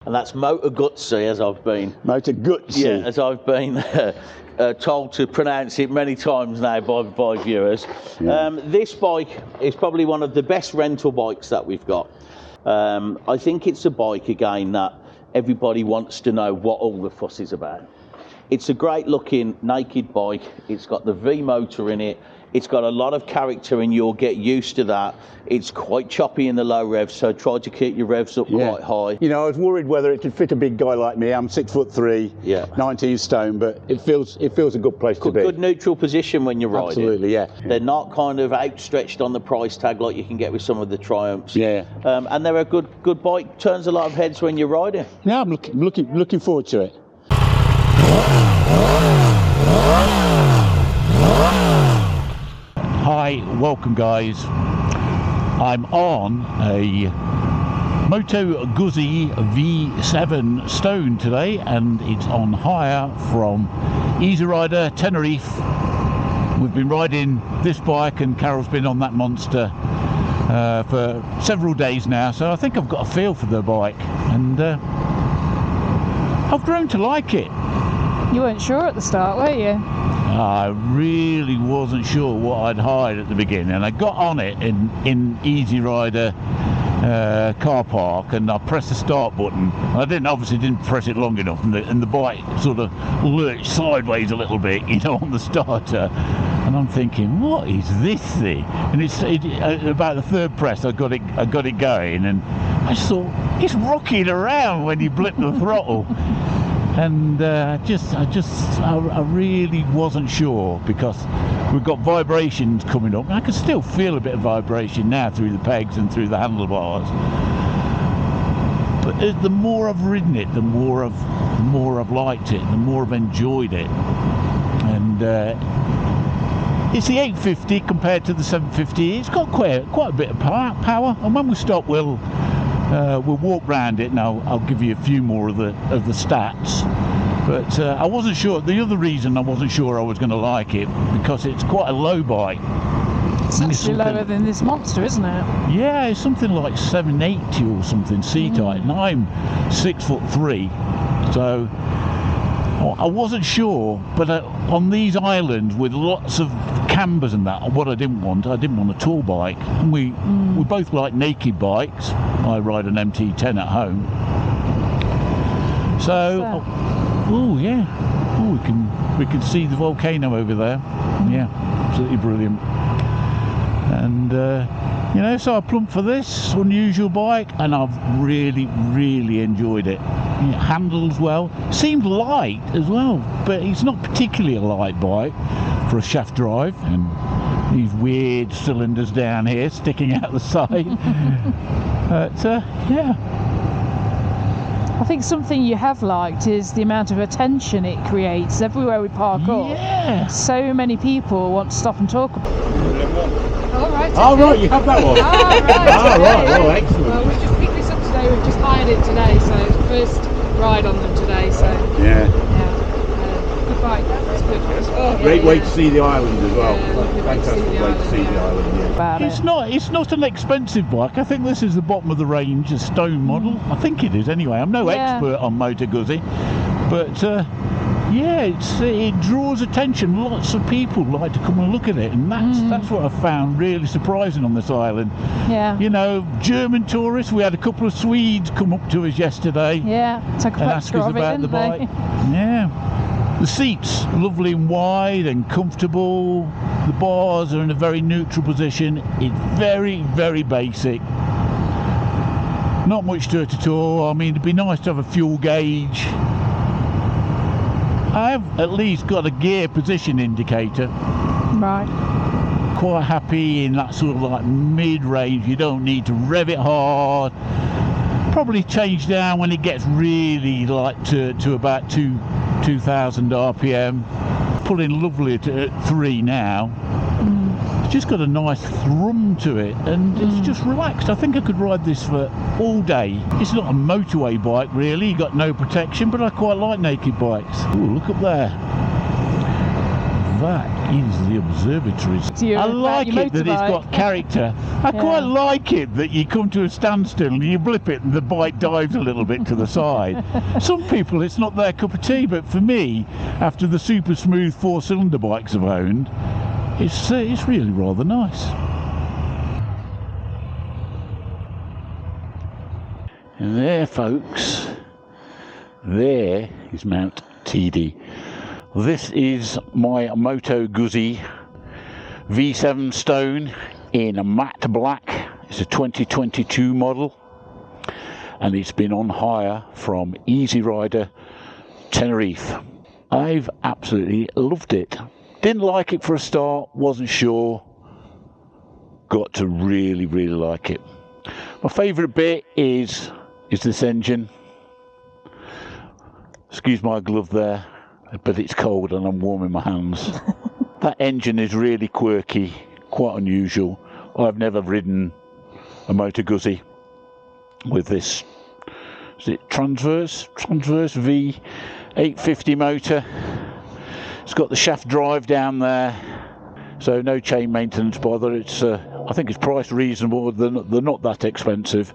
And that's Moto Guzzi, as I've been. Moto Guzzi. Yeah, as I've been told to pronounce it many times now by viewers. Yeah. This bike is probably one of the best rental bikes that we've got. I think it's a bike, again, that everybody wants to know what all the fuss is about. It's a great looking naked bike. It's got the V motor in it. It's got a lot of character and you'll get used to that. It's quite choppy in the low revs, so try to keep your revs up quite high. You know, I was worried whether it could fit a big guy like me. I'm 6'3", 19 stone, but it feels a good place to be. Good neutral position when you're riding. Absolutely, yeah. They're not kind of outstretched on the price tag like you can get with some of the Triumphs. Yeah. And they're a good bike. Turns a lot of heads when you're riding. Yeah, I'm looking forward to it. Hi, welcome guys. I'm on a Moto Guzzi V7 Stone today, and it's on hire from Easy Rider Tenerife. We've been riding this bike and Carol's been on that monster for several days now, so I think I've got a feel for the bike, and I've grown to like it. You weren't sure at the start, were you? I really wasn't sure what I'd hide at the beginning, and I got on it in Easy Rider car park, and I pressed the start button. I obviously didn't press it long enough, and the bike sort of lurched sideways a little bit, you know, on the starter. And I'm thinking, what is this thing? And about the third press, I got it going, and I just thought, it's rocking around when you blip the throttle. And I really wasn't sure, because we've got vibrations coming up. I can still feel a bit of vibration now through the pegs and through the handlebars. But the more I've ridden it, the more I've liked it, the more I've enjoyed it. And it's the 850 compared to the 750. It's got quite a bit of power. And when we stop, we'll walk round it, and I'll give you a few more of the stats. But I wasn't sure. The other reason I wasn't sure I was going to like it, because it's quite a low bike. It's actually lower than this monster, isn't it? Yeah, it's something like 780 or something C-type, and I'm 6'3", so I wasn't sure. But on these islands with lots of cambers and that, what I didn't want a tall bike. And we both like naked bikes. I ride an MT10 at home. So, we can see the volcano over there. Yeah, absolutely brilliant. And you know, so I plumped for this unusual bike, and I've really enjoyed it. It handles well, seemed light as well, but it's not particularly a light bike for a shaft drive, and these weird cylinders down here sticking out the side. But yeah, I think something you have liked is the amount of attention it creates everywhere we park up. Yeah. So many people want to stop and talk about it. All right. Oh, right, you have that one. Right. Excellent. Well, we just picked this up today. We've just hired it today, so it's the first ride on them today. So yeah. Good bike. It's good. Great way to see the island as well. Lovely way to see the island. Fantastic way to see the island. It's not an expensive bike. I think this is the bottom of the range, a Stone model. I think it is anyway. I'm no expert on Moto Guzzi, but yeah, it draws attention. Lots of people like to come and look at it, and that's what I found really surprising on this island. Yeah. You know, German tourists. We had a couple of Swedes come up to us yesterday. Yeah. Took a and ask us about the bike. Yeah. The seats lovely and wide and comfortable. The bars are in a very neutral position. It's very basic. Not much to it at all. I mean, it'd be nice to have a fuel gauge. I have at least got a gear position indicator. Right. Quite happy in that sort of like mid-range. You don't need to rev it hard. Probably change down when it gets really like to about 2,000 RPM. Pulling lovely at 3 now. It's just got a nice thrum to it, and it's just relaxed. I think I could ride this for all day. It's not a motorway bike really, you got no protection, but I quite like naked bikes. Ooh, look up there. that is the observatory. I like it that it's got character. I quite like it that you come to a standstill and you blip it and the bike dives a little bit to the side. Some people, it's not their cup of tea, but for me, after the super smooth 4-cylinder bikes I've owned, it's really rather nice. And there, folks, there is Mount TD. This is my Moto Guzzi V7 Stone in a matte black. It's a 2022 model, and it's been on hire from Easy Rider Tenerife. I've absolutely loved it. Didn't like it for a start, wasn't sure. Got to really, really like it. My favourite bit is this engine. Excuse my glove there, but it's cold and I'm warming my hands. That engine is really quirky, quite unusual. I've never ridden a Moto Guzzi with this. Is it Transverse V850 motor? It's got the shaft drive down there, so no chain maintenance bother. It's I think it's priced reasonable. They're not that expensive.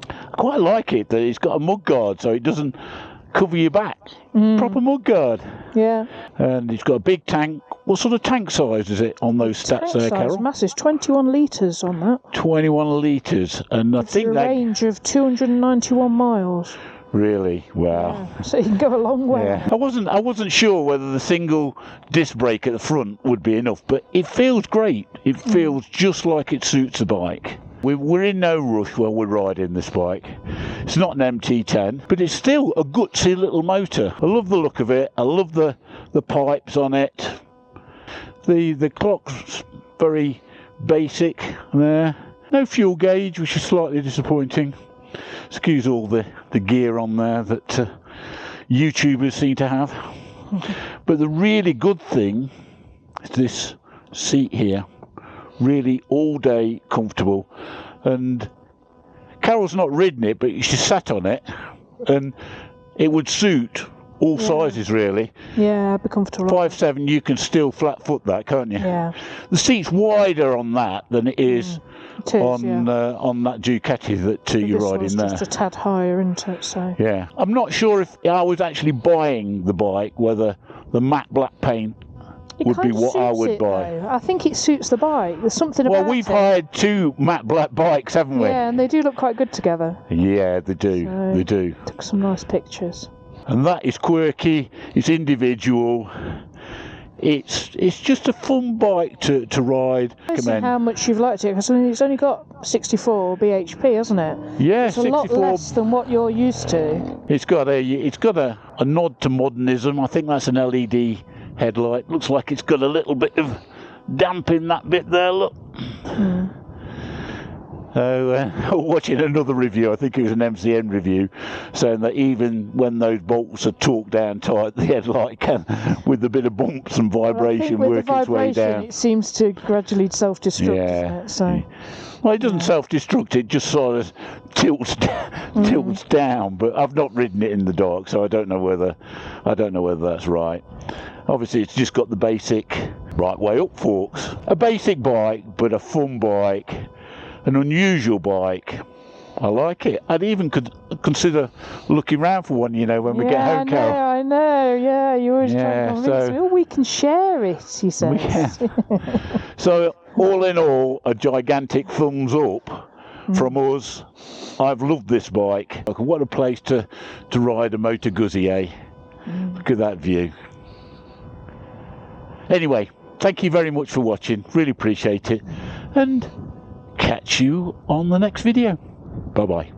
I quite like it that it's got a mud guard, so it doesn't cover your back. Proper mud guard. Yeah. And it's got a big tank. What sort of tank size is it on those stats there, Carol? Massive, 21 litres on that. 21 litres, and I think that range of 291 miles. Really? Wow. Yeah. So you can go a long way. Yeah. I wasn't sure whether the single disc brake at the front would be enough, but it feels great. It feels just like it suits the bike. We're in no rush while we're riding this bike. It's not an MT10, but it's still a gutsy little motor. I love the look of it. I love the pipes on it. The clock's very basic there. No fuel gauge, which is slightly disappointing. Excuse all the gear on there that YouTubers seem to have. But the really good thing is this seat here. Really all day comfortable. And Carol's not ridden it, but she sat on it, and it would suit all sizes really. Yeah, I'd be comfortable. 5'7", you can still flat foot that, can't you? Yeah. The seat's wider on that than it is, on that Ducati that you're riding there. Just a tad higher, isn't it? So. Yeah. I'm not sure if I was actually buying the bike, whether the matte black paint would be what I would buy. Though. I think it suits the bike. There's something about it. Well, we've hired 2 matte black bikes, haven't we? Yeah, and they do look quite good together. Yeah, they do. So, they do. Took some nice pictures. And that is quirky. It's individual. It's just a fun bike to ride. I see how much you've liked it, because it's only got 64 bhp, hasn't it? Yeah, it's a 64. lot less than what you're used to. It's got a nod to modernism. I think that's an LED headlight. Looks like it's got a little bit of damp in that bit there. Look. So, watching another review, I think it was an MCN review, saying that even when those bolts are torqued down tight, the headlight can, with a bit of bumps and vibration, work its way down. It seems to gradually self-destruct, doesn't it? So, well, it doesn't self-destruct; it just sort of tilts down. But I've not ridden it in the dark, so I don't know whether that's right. Obviously, it's just got the basic right way up forks. A basic bike, but a fun bike. An unusual bike. I like it. I'd even consider looking round for one, when we get home, Carol. I know, yeah. You always try to convince me. Oh, we can share it, he says. So, all in all, a gigantic thumbs up from us. I've loved this bike. What a place to ride a Moto Guzzi, eh? Look at that view. Anyway, thank you very much for watching. Really appreciate it. And catch you on the next video. Bye bye.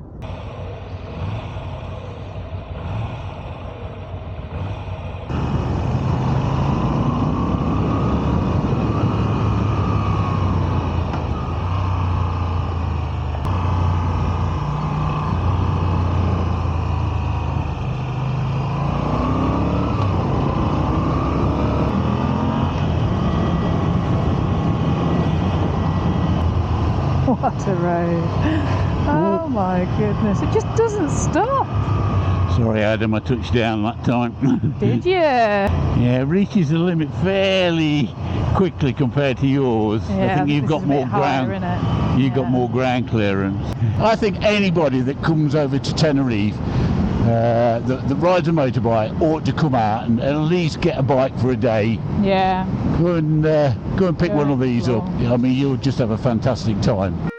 What a road. Oh my goodness, it just doesn't stop. Sorry, Adam, I touched down that time. Did you? Yeah, it reaches the limit fairly quickly compared to yours. Yeah, I think you've got more ground. You've got more ground clearance. I think anybody that comes over to Tenerife that rides a motorbike ought to come out and at least get a bike for a day. Yeah. Go and pick one of these up. I mean, you'll just have a fantastic time.